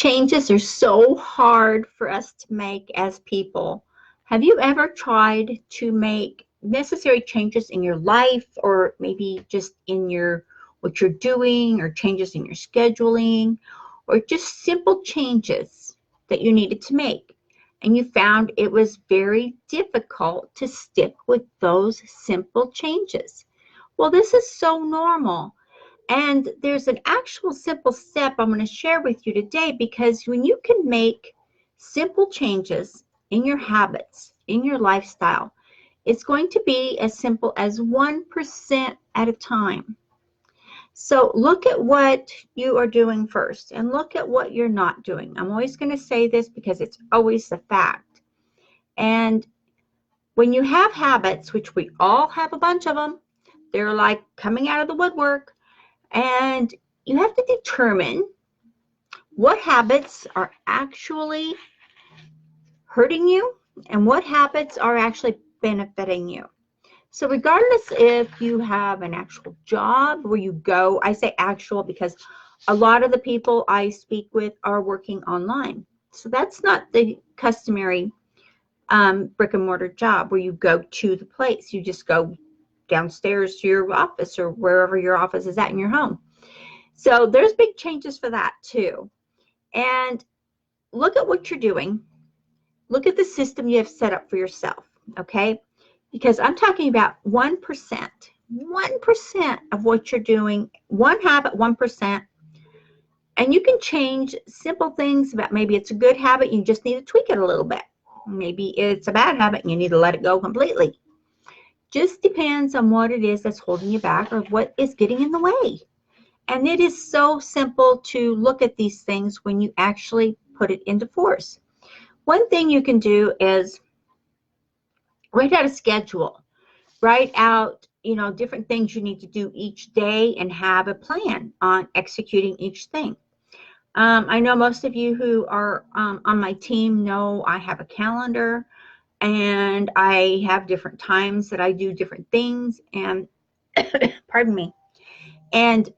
Changes are so hard for us to make as people. Have you ever tried to make necessary changes in your life, or maybe just in your what you're doing, or changes in your scheduling, or just simple changes that you needed to make, and you found it was very difficult to stick with those simple changes? Well, this is so normal. And there's an actual simple step I'm going to share with you today, because when you can make simple changes in your habits, in your lifestyle, it's going to be as simple as 1% at a time. So look at what you are doing first and look at what you're not doing. I'm always going to say this because it's always the fact. And when you have habits, which we all have a bunch of them, they're like coming out of the woodwork. And you have to determine what habits are actually hurting you and what habits are actually benefiting you. So regardless if you have an actual job where you go, I say actual because a lot of the people I speak with are working online. So that's not the customary brick and mortar job where you go to the place. You just go downstairs to your office or wherever your office is at in your home. So there's big changes for that too. And look at what you're doing. Look at the system you have set up for yourself, okay? Because I'm talking about 1%. 1% of what you're doing, one habit, 1%. And you can change simple things about maybe it's a good habit, you just need to tweak it a little bit. Maybe it's a bad habit and you need to let it go completely. Just depends on what it is that's holding you back or what is getting in the way. And it is so simple to look at these things when you actually put it into force. One thing you can do is write out a schedule. Write out, different things you need to do each day and have a plan on executing each thing. I know most of you who are on my team know I have a calendar. And I have different times that I do different things, and pardon me. And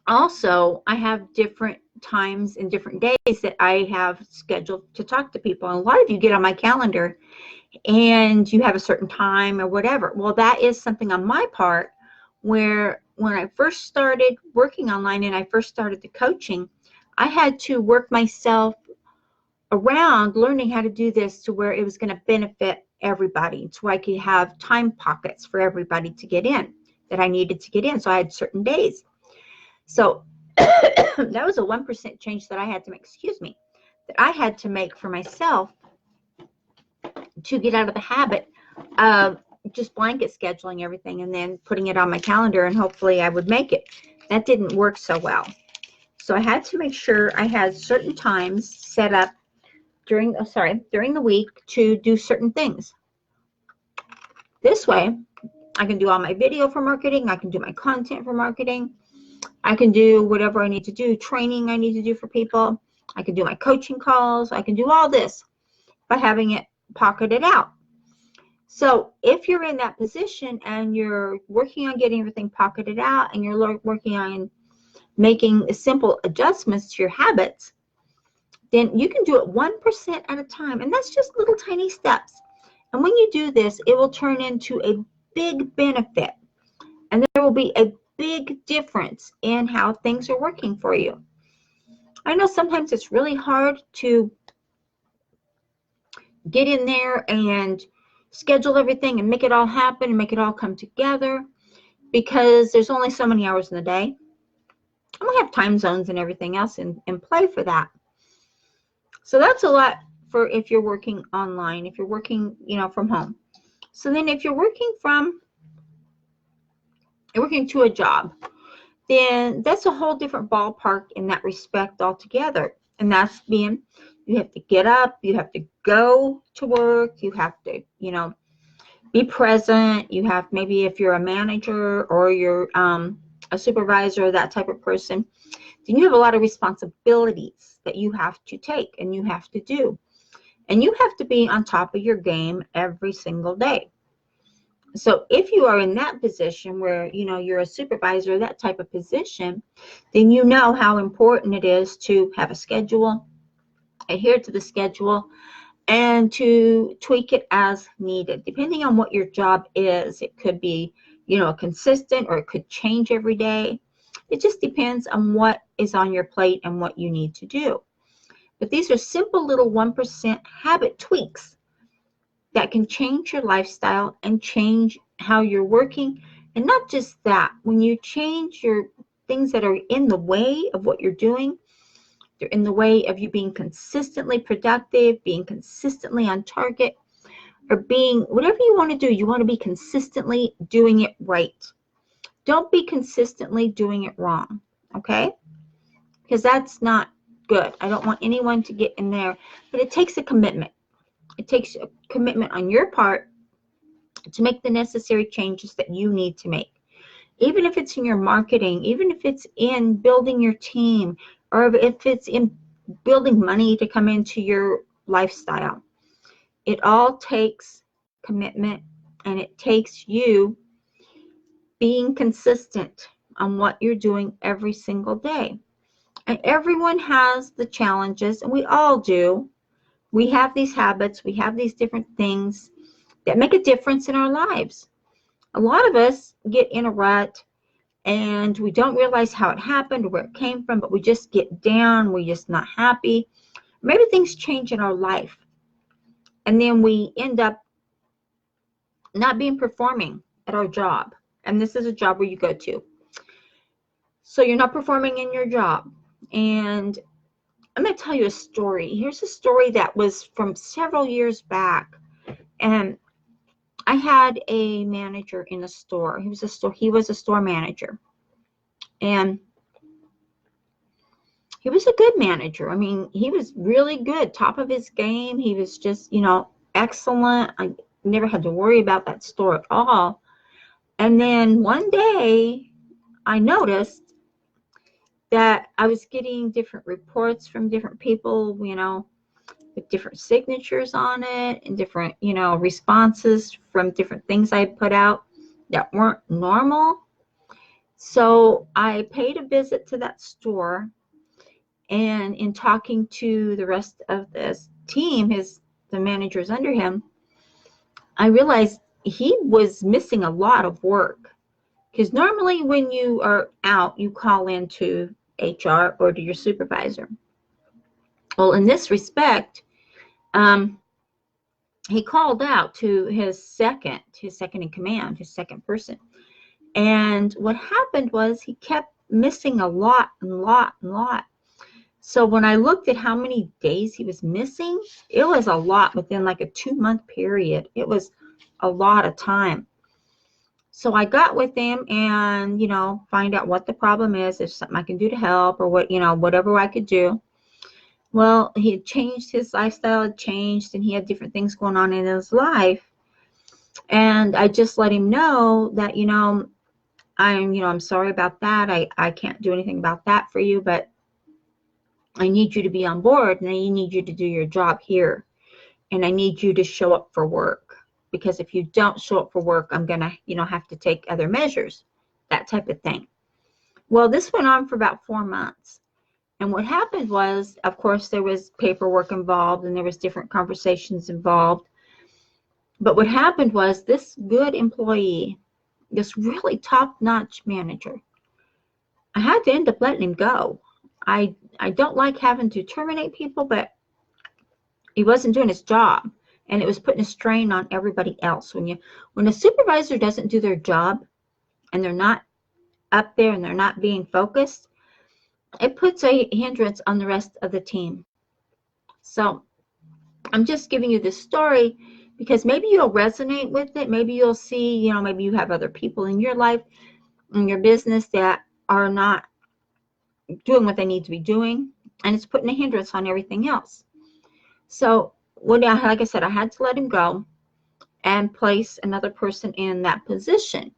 also I have different times and different days that I have scheduled to talk to people. And a lot of you get on my calendar and you have a certain time or whatever. Well, that is something on my part where when I first started working online and I first started the coaching, I had to work myself around learning how to do this to where it was going to benefit everybody, so I could have time pockets for everybody to get in that I needed to get in. So I had certain days. So that was a 1% change that I had to make, that I had to make for myself to get out of the habit of just blanket scheduling everything and then putting it on my calendar and hopefully I would make it. That didn't work so well. So I had to make sure I had certain times set up during the week to do certain things. This way, I can do all my video for marketing. I can do my content for marketing. I can do whatever I need to do, training I need to do for people. I can do my coaching calls. I can do all this by having it pocketed out. So if you're in that position and you're working on getting everything pocketed out and you're working on making simple adjustments to your habits, then you can do it 1% at a time. And that's just little tiny steps. And when you do this, it will turn into a big benefit. And there will be a big difference in how things are working for you. I know sometimes it's really hard to get in there and schedule everything and make it all happen and make it all come together because there's only so many hours in the day. And we have time zones and everything else in play for that. So that's a lot for if you're working online, if you're working, from home. So then if you're working to a job, then that's a whole different ballpark in that respect altogether. And that's being, you have to get up, you have to go to work, you have to, be present. You have, maybe if you're a manager or you're a supervisor, that type of person, then you have a lot of responsibilities that you have to take and you have to do. And you have to be on top of your game every single day. So if you are in that position where, you're a supervisor, that type of position, then you know how important it is to have a schedule, adhere to the schedule, and to tweak it as needed. Depending on what your job is, it could be, consistent, or it could change every day. It just depends on what is on your plate and what you need to do. But these are simple little 1% habit tweaks that can change your lifestyle and change how you're working. And not just that, when you change your things that are in the way of what you're doing, they're in the way of you being consistently productive, being consistently on target, or being whatever you want to do. You want to be consistently doing it right. Don't be consistently doing it wrong, okay? Because that's not good. I don't want anyone to get in there. But it takes a commitment. It takes a commitment on your part to make the necessary changes that you need to make. Even if it's in your marketing, even if it's in building your team, or if it's in building money to come into your lifestyle. It all takes commitment, and it takes you being consistent on what you're doing every single day. And everyone has the challenges, and we all do. We have these habits, we have these different things that make a difference in our lives. A lot of us get in a rut, and we don't realize how it happened or where it came from, but we just get down, we're just not happy. Maybe things change in our life, and then we end up not being performing at our job. And this is a job where you go to. So you're not performing in your job. And I'm going to tell you a story. Here's a story that was from several years back. And I had a manager in a store. He was a store manager. And he was a good manager. I mean, he was really good, top of his game. He was just, excellent. I never had to worry about that store at all. And then one day I noticed that I was getting different reports from different people, with different signatures on it, and different, responses from different things I put out that weren't normal. So I paid a visit to that store, and in talking to the rest of this team, the managers under him, I realized he was missing a lot of work. Because normally when you are out, you call into HR or to your supervisor. Well, in this respect, he called out to his second in command, his second person. And what happened was he kept missing a lot. So when I looked at how many days he was missing, it was a lot within like a 2-month period. It was a lot of time. So I got with him and, find out what the problem is, if something I can do to help, or whatever I could do. Well, he had changed, his lifestyle had changed, and he had different things going on in his life. And I just let him know that, I'm sorry about that. I can't do anything about that for you, but I need you to be on board, and I need you to do your job here. And I need you to show up for work. Because if you don't show up for work, I'm going to, have to take other measures, that type of thing. Well, this went on for about 4 months. And what happened was, of course, there was paperwork involved, and there was different conversations involved. But what happened was, this good employee, this really top-notch manager, I had to end up letting him go. I don't like having to terminate people, but he wasn't doing his job. And it was putting a strain on everybody else. When a supervisor doesn't do their job, and they're not up there, and they're not being focused, it puts a hindrance on the rest of the team. So I'm just giving you this story because maybe you'll resonate with it. Maybe you'll see, maybe you have other people in your life, in your business, that are not doing what they need to be doing, and it's putting a hindrance on everything else. So like I said, I had to let him go and place another person in that position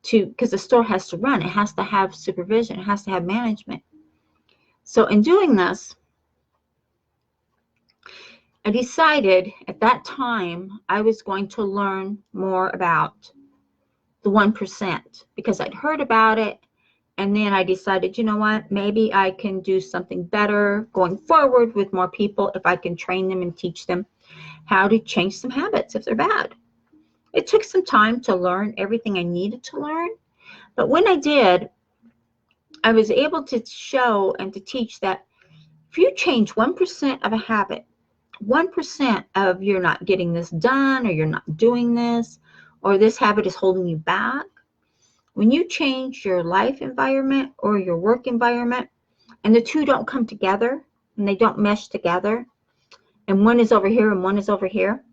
because the store has to run. It has to have supervision. It has to have management. So in doing this, I decided at that time I was going to learn more about the 1% because I'd heard about it. And then I decided, you know what, maybe I can do something better going forward with more people if I can train them and teach them how to change some habits if they're bad. It took some time to learn everything I needed to learn. But when I did, I was able to show and to teach that if you change 1% of a habit, 1% of you're not getting this done or you're not doing this or this habit is holding you back, when you change your life environment or your work environment and the two don't come together and they don't mesh together and one is over here and one is over here,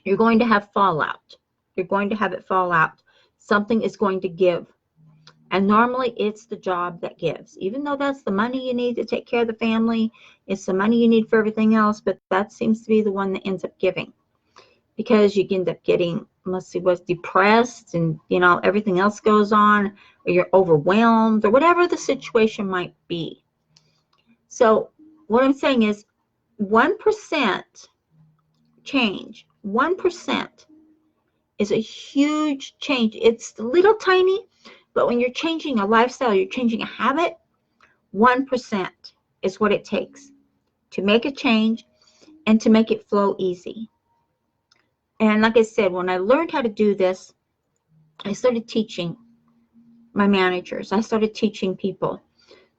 you're going to have fallout. You're going to have it fall out. Something is going to give. And normally it's the job that gives. Even though that's the money you need to take care of the family, it's the money you need for everything else, but that seems to be the one that ends up giving. Because you end up getting, let's see, what's depressed and, everything else goes on, or you're overwhelmed, or whatever the situation might be. So what I'm saying is 1% change, 1% is a huge change. It's little tiny, but when you're changing a lifestyle, you're changing a habit, 1% is what it takes to make a change and to make it flow easy. And like I said, when I learned how to do this, I started teaching my managers. I started teaching people,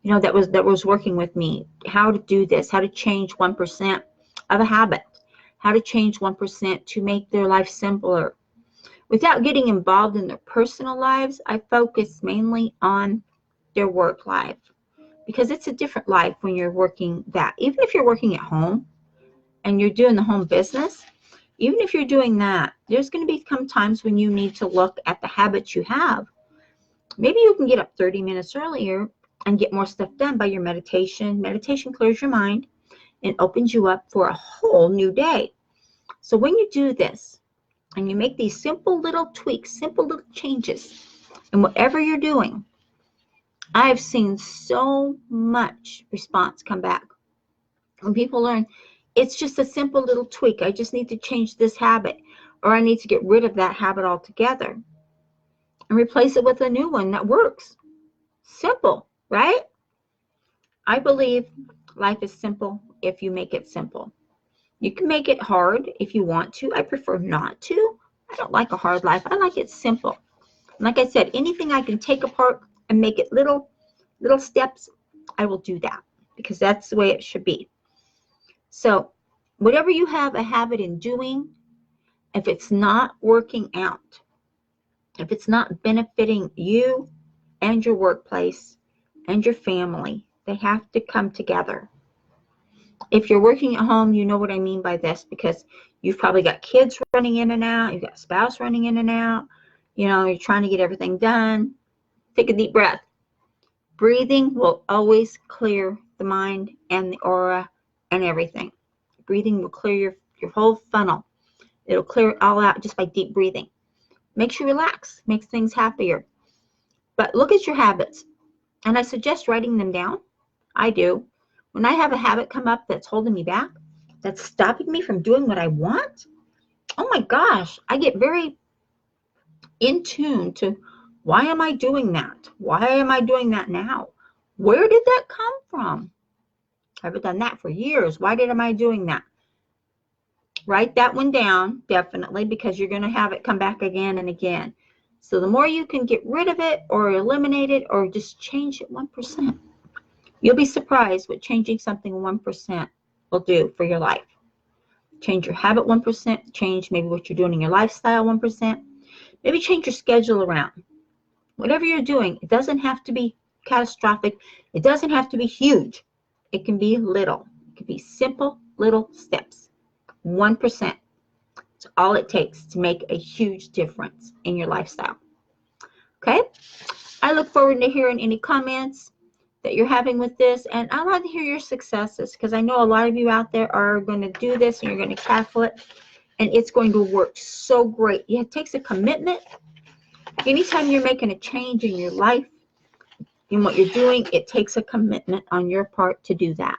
that was working with me, how to do this, how to change 1% of a habit, how to change 1% to make their life simpler. Without getting involved in their personal lives, I focus mainly on their work life because it's a different life when you're working that. Even if you're working at home and you're doing the home business, even if you're doing that, there's going to become times when you need to look at the habits you have. Maybe you can get up 30 minutes earlier and get more stuff done by your meditation. Meditation clears your mind and opens you up for a whole new day. So when you do this and you make these simple little tweaks, simple little changes in whatever you're doing, I've seen so much response come back. When people learn, it's just a simple little tweak. I just need to change this habit, or I need to get rid of that habit altogether and replace it with a new one that works. Simple, right? I believe life is simple if you make it simple. You can make it hard if you want to. I prefer not to. I don't like a hard life. I like it simple. Like I said, anything I can take apart and make it little steps, I will do that because that's the way it should be. So whatever you have a habit in doing, if it's not working out, if it's not benefiting you and your workplace and your family, they have to come together. If you're working at home, you know what I mean by this because you've probably got kids running in and out, you've got a spouse running in and out, you're trying to get everything done. Take a deep breath. Breathing will always clear the mind and the aura and everything. Breathing will clear your whole funnel. It'll clear it all out just by deep breathing. Makes you relax, makes things happier. But look at your habits. And I suggest writing them down. I do. When I have a habit come up that's holding me back, that's stopping me from doing what I want, oh my gosh, I get very in tune to why am I doing that? Why am I doing that now? Where did that come from? I haven't done that for years. Why am I doing that? Write that one down, definitely, because you're going to have it come back again and again. So the more you can get rid of it or eliminate it or just change it 1%, you'll be surprised what changing something 1% will do for your life. Change your habit 1%, change maybe what you're doing in your lifestyle 1%, maybe change your schedule around. Whatever you're doing, it doesn't have to be catastrophic. It doesn't have to be huge. It can be little. It can be simple little steps. 1%. It's all it takes to make a huge difference in your lifestyle. Okay? I look forward to hearing any comments that you're having with this, and I'd like to hear your successes because I know a lot of you out there are going to do this and you're going to tackle it, and it's going to work so great. It takes a commitment. Anytime you're making a change in your life, in what you're doing, it takes a commitment on your part to do that.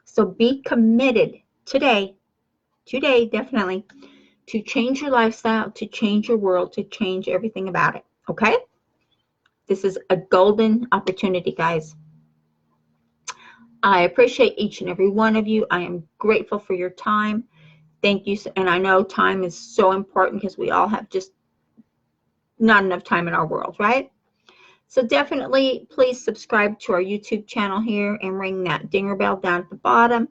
So be committed today, definitely, to change your lifestyle, to change your world, to change everything about it. Okay? This is a golden opportunity, guys. I appreciate each and every one of you. I am grateful for your time. Thank you. And I know time is so important because we all have just not enough time in our world, right? So definitely please subscribe to our YouTube channel here and ring that dinger bell down at the bottom.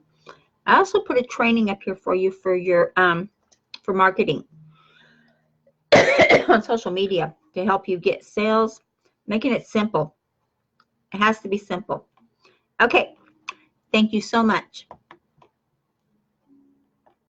I also put a training up here for you for your for marketing on social media to help you get sales, making it simple. It has to be simple. Okay. Thank you so much.